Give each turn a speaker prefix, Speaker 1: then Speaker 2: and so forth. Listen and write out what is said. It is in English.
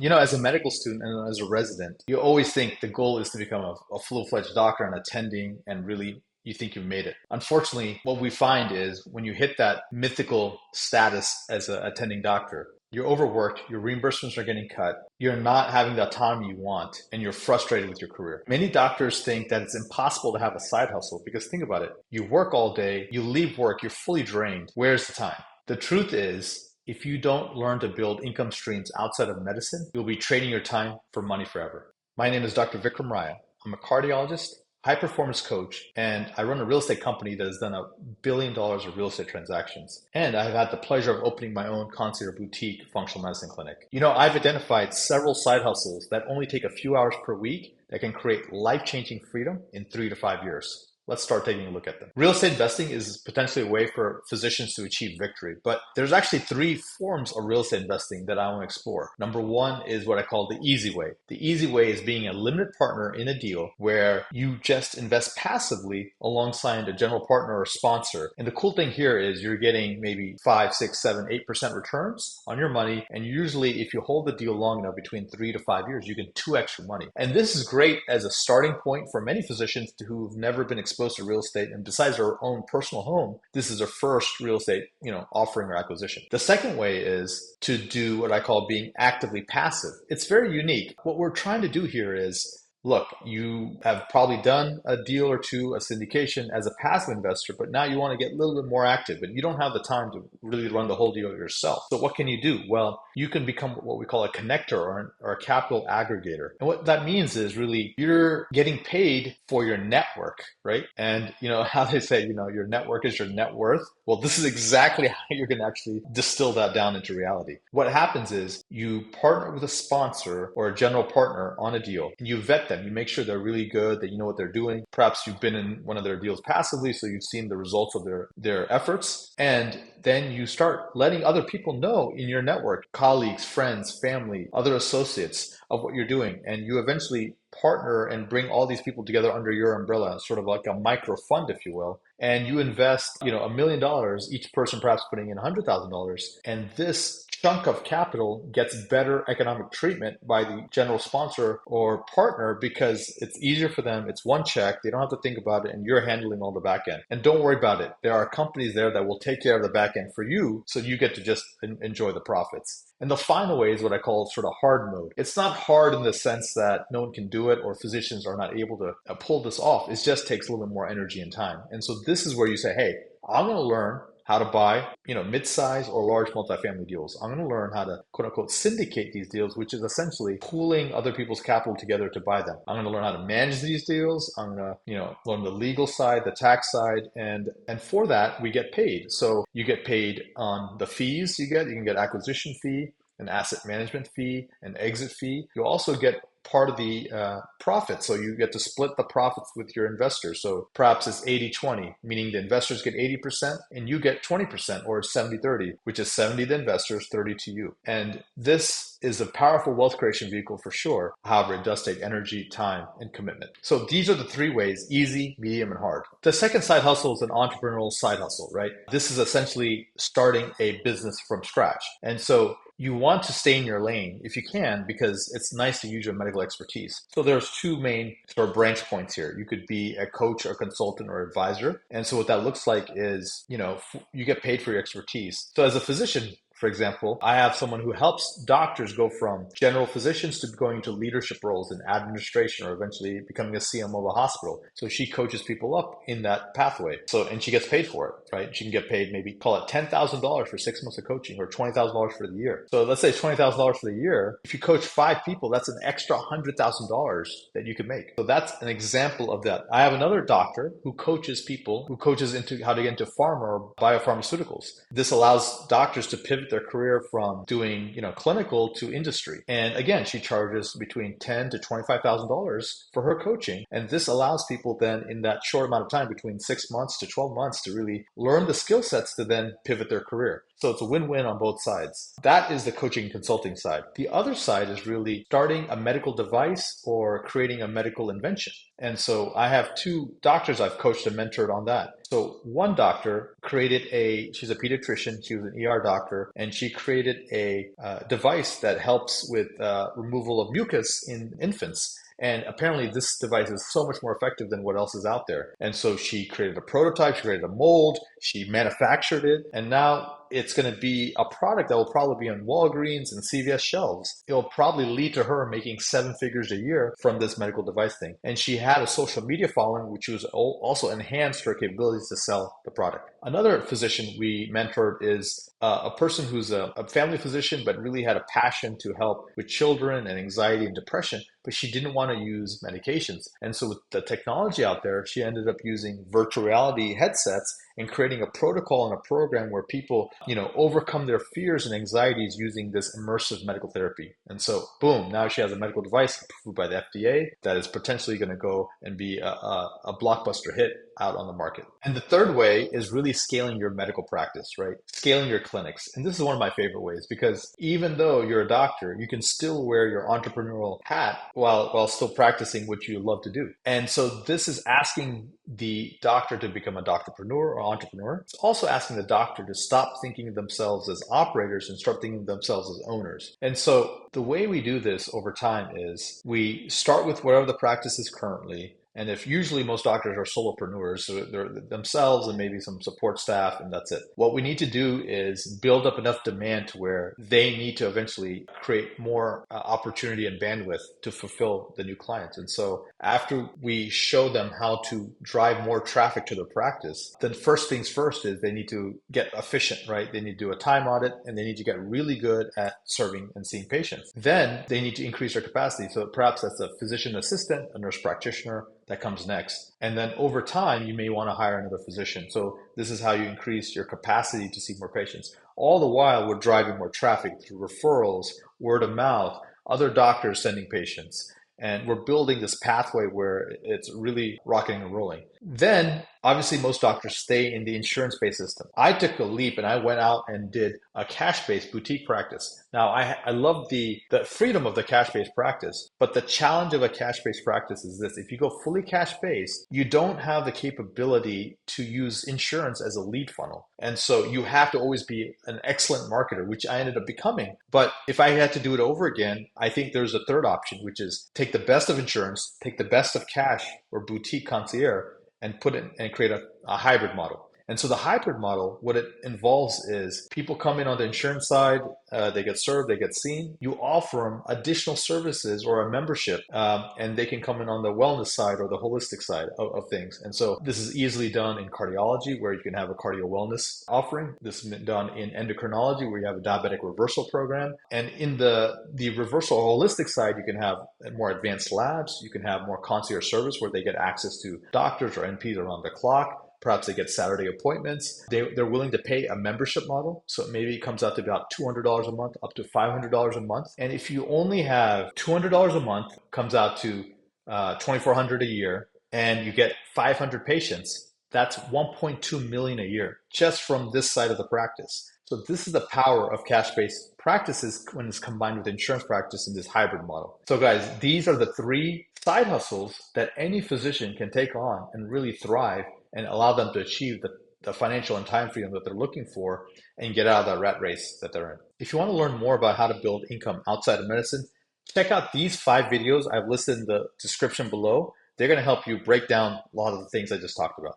Speaker 1: As a medical student and as a resident, you always think the goal is to become a full-fledged doctor and attending, and really you think you've made it. Unfortunately, what we find is when you hit that mythical status as an attending doctor, you're overworked, your reimbursements are getting cut, you're not having the autonomy you want, and you're frustrated with your career. Many doctors think that it's impossible to have a side hustle because think about it. You work all day, you leave work, you're fully drained. Where's the time? The truth is, if you don't learn to build income streams outside of medicine, you'll be trading your time for money forever. My name is Dr. Vikram Raya. I'm a cardiologist, high performance coach, and I run a real estate company that has done $1 billion of real estate transactions. And I've had the pleasure of opening my own concierge boutique functional medicine clinic. I've identified several side hustles that only take a few hours per week that can create life-changing freedom in 3 to 5 years. Let's start taking a look at them. Real estate investing is potentially a way for physicians to achieve victory, but there's actually 3 forms of real estate investing that I want to explore. Number 1 is what I call the easy way. The easy way is being a limited partner in a deal where you just invest passively alongside a general partner or sponsor. And the cool thing here is you're getting maybe 5, 6, 7, 8% returns on your money. And usually if you hold the deal long enough, between 3 to 5 years, you can 2x your money. And this is great as a starting point for many physicians who've never been exposed to real estate, and besides their own personal home, this is their first real estate, offering or acquisition. The second way is to do what I call being actively passive. It's very unique. What we're trying to do here is, look, you have probably done a deal or two, a syndication as a passive investor, but now you want to get a little bit more active, but you don't have the time to really run the whole deal yourself. So what can you do? Well, you can become what we call a connector or a capital aggregator. And what that means is really you're getting paid for your network, right? And how they say, your network is your net worth. Well, this is exactly how you're going to actually distill that down into reality. What happens is you partner with a sponsor or a general partner on a deal, and you vet them. You make sure they're really good, that you know what they're doing. Perhaps you've been in one of their deals passively, so you've seen the results of their efforts. And then you start letting other people know in your network, colleagues, friends, family, other associates, of what you're doing. And you eventually partner and bring all these people together under your umbrella, sort of like a micro fund, if you will. And you invest, $1 million, each person perhaps putting in $100,000. And this chunk of capital gets better economic treatment by the general sponsor or partner because it's easier for them. It's one check. They don't have to think about it, and you're handling all the back end. And don't worry about it. There are companies there that will take care of the back end for you, so you get to just enjoy the profits. And the final way is what I call sort of hard mode. It's not hard in the sense that no one can do it or physicians are not able to pull this off. It just takes a little bit more energy and time. And so this is where you say, hey, I'm going to learn how to buy, mid-size or large multifamily deals. I'm going to learn how to quote unquote syndicate these deals, which is essentially pooling other people's capital together to buy them. I'm going to learn how to manage these deals. I'm going to, learn the legal side, the tax side, and for that we get paid. So you get paid on the fees you get. You can get acquisition fee, an asset management fee, an exit fee. You'll also get part of the profit. So you get to split the profits with your investors. So perhaps it's 80-20, meaning the investors get 80% and you get 20%, or 70-30, which is 70 to investors, 30 to you. And this is a powerful wealth creation vehicle for sure. However, it does take energy, time, and commitment. So these are the 3 ways: easy, medium, and hard. The second side hustle is an entrepreneurial side hustle, right? This is essentially starting a business from scratch. And so you want to stay in your lane if you can, because it's nice to use your medical expertise. So there's 2 main sort of branch points here. You could be a coach or consultant or advisor. And so what that looks like is, you get paid for your expertise. So as a physician, for example, I have someone who helps doctors go from general physicians to going to leadership roles in administration or eventually becoming a CMO of a hospital. So she coaches people up in that pathway. And she gets paid for it, right? She can get paid, maybe call it $10,000 for 6 months of coaching, or $20,000 for the year. So let's say it's $20,000 for the year. If you coach 5 people, that's an extra $100,000 that you could make. So that's an example of that. I have another doctor who coaches people, who coaches into how to get into pharma or biopharmaceuticals. This allows doctors to pivot their career from doing, clinical to industry. And again, she charges between $10,000 to $25,000 for her coaching. And this allows people then in that short amount of time, between 6 months to 12 months, to really learn the skill sets to then pivot their career. So it's a win-win on both sides. That is the coaching consulting side. The other side is really starting a medical device or creating a medical invention. And so I have two doctors I've coached and mentored on that. So one doctor she's a pediatrician, she was an ER doctor, and she created a device that helps with removal of mucus in infants. And apparently this device is so much more effective than what else is out there. And so she created a prototype, she created a mold, she manufactured it, and now it's going to be a product that will probably be on Walgreens and CVS shelves. It'll probably lead to her making 7 figures a year from this medical device thing. And she had a social media following, which was also enhanced her capabilities to sell the product. Another physician we mentored is a person who's a family physician, but really had a passion to help with children and anxiety and depression, but she didn't want to use medications. And so with the technology out there, she ended up using virtual reality headsets and creating a protocol and a program where people, overcome their fears and anxieties using this immersive medical therapy. And so, boom, now she has a medical device approved by the FDA that is potentially going to go and be a blockbuster hit out on the market. And the third way is really scaling your medical practice, right? Scaling your clinics. And this is one of my favorite ways because even though you're a doctor, you can still wear your entrepreneurial hat while still practicing what you love to do. And so this is asking the doctor to become a doctorpreneur or entrepreneur. It's also asking the doctor to stop thinking of themselves as operators and start thinking of themselves as owners. And so the way we do this over time is we start with whatever the practice is currently. And if usually most doctors are solopreneurs, so they're themselves and maybe some support staff, and that's it. What we need to do is build up enough demand to where they need to eventually create more opportunity and bandwidth to fulfill the new clients. And so after we show them how to drive more traffic to their practice, then first things first is they need to get efficient, right? They need to do a time audit and they need to get really good at serving and seeing patients. Then they need to increase their capacity. So perhaps that's a physician assistant, a nurse practitioner, that comes next. And then over time, you may want to hire another physician. So this is how you increase your capacity to see more patients. All the while, we're driving more traffic through referrals, word of mouth, other doctors sending patients. And we're building this pathway where it's really rocking and rolling. Then, obviously, most doctors stay in the insurance-based system. I took a leap and I went out and did a cash-based boutique practice. Now, I love the freedom of the cash-based practice, but the challenge of a cash-based practice is this. If you go fully cash-based, you don't have the capability to use insurance as a lead funnel. And so you have to always be an excellent marketer, which I ended up becoming. But if I had to do it over again, I think there's a third option, which is take the best of insurance, take the best of cash or boutique concierge, and put it and create a hybrid model. And so the hybrid model, what it involves is people come in on the insurance side, they get served, they get seen. You offer them additional services or a membership, and they can come in on the wellness side or the holistic side of things. And so this is easily done in cardiology, where you can have a cardio wellness offering. This is done in endocrinology, where you have a diabetic reversal program. And in the reversal holistic side, you can have more advanced labs. You can have more concierge service where they get access to doctors or NPs around the clock. Perhaps they get Saturday appointments. They're willing to pay a membership model. So maybe it comes out to about $200 a month, up to $500 a month. And if you only have $200 a month, comes out to $2,400 a year, and you get 500 patients, that's $1.2 million a year just from this side of the practice. So this is the power of cash-based practices when it's combined with insurance practice in this hybrid model. So guys, these are the 3 side hustles that any physician can take on and really thrive and allow them to achieve the financial and time freedom that they're looking for and get out of that rat race that they're in. If you want to learn more about how to build income outside of medicine, check out these 5 videos I've listed in the description below. They're going to help you break down a lot of the things I just talked about.